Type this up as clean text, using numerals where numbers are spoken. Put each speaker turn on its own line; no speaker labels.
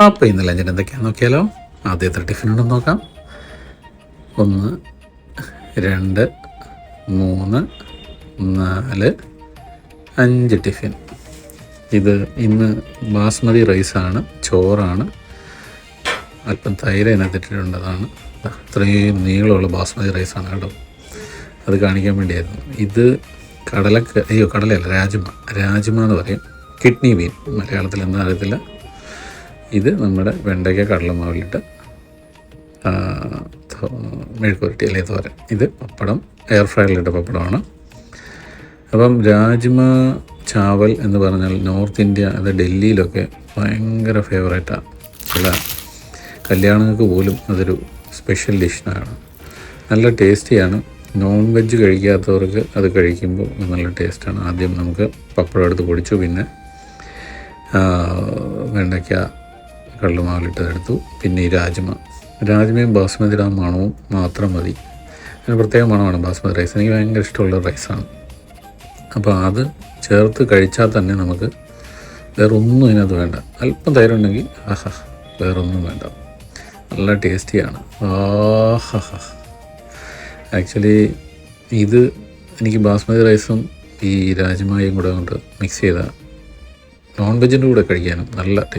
അപ്പോൾ ഇന്ന് ലഞ്ചിന് എന്തൊക്കെയാണെന്ന് നോക്കിയാലോ. ആദ്യത്തെ ടിഫിൻ ഉണ്ടെന്ന് നോക്കാം. 1 2 3 4 5 ടിഫിൻ. ഇത് ഇന്ന് ബാസ്മതി റൈസാണ്, ചോറാണ്, അല്പം തൈര് അതിനകത്തിട്ടിട്ടുണ്ട്. അതാണ് ഇത്രയും നീളമുള്ള ബാസ്മതി റൈസാണ് കേട്ടോ. അത് കാണിക്കാൻ വേണ്ടിയായിരുന്നു. ഇത് കടലയല്ല, രാജ്മ എന്ന് പറയും. കിഡ്നി ബീൻ മലയാളത്തിൽ എന്താ അറിയത്തില്ല. ഇത് നമ്മുടെ വെണ്ടയ്ക്ക കടലമാവിലിട്ട് മെഴുക്കുവരട്ടി അല്ലെങ്കിൽ തോരൻ. ഇത് പപ്പടം, എയർ ഫ്രയറിലിട്ട പപ്പടമാണ്. അപ്പം രാജ്മ ചാവൽ എന്ന് പറഞ്ഞാൽ നോർത്ത് ഇന്ത്യ, അത് ഡൽഹിയിലൊക്കെ ഭയങ്കര ഫേവറേറ്റാണ്. ചില കല്യാണങ്ങൾക്ക് പോലും അതൊരു സ്പെഷ്യൽ ഡിഷാണ്. നല്ല ടേസ്റ്റിയാണ്. നോൺ വെജ് കഴിക്കാത്തവർക്ക് അത് കഴിക്കുമ്പോൾ നല്ല ടേസ്റ്റാണ്. ആദ്യം നമുക്ക് പപ്പടം എടുത്ത് പൊടിച്ചു, പിന്നെ വെണ്ടയ്ക്ക കടലമാവിലിട്ടതെടുത്തു, പിന്നെ ഈ രാജ്മയും ബാസ്മതിയുടെ ആ മണവും മാത്രം മതി. അതിന് പ്രത്യേക മണമാണ് ബാസ്മതി റൈസ്. എനിക്ക് ഭയങ്കര ഇഷ്ടമുള്ള റൈസാണ്. അപ്പോൾ അത് ചേർത്ത് കഴിച്ചാൽ തന്നെ നമുക്ക് വേറൊന്നും ഇതിനകത്ത് വേണ്ട. അല്പം തൈരുണ്ടെങ്കിൽ വേറൊന്നും വേണ്ട. നല്ല ടേസ്റ്റിയാണ്. ആക്ച്വലി ഇത് എനിക്ക് ബാസ്മതി റൈസും ഈ രാജ്മയും കൂടെ കൊണ്ട് മിക്സ് ചെയ്താൽ നോൺ വെജിൻ്റെ കൂടെ കഴിക്കാനും നല്ല ടേസ്റ്റ്.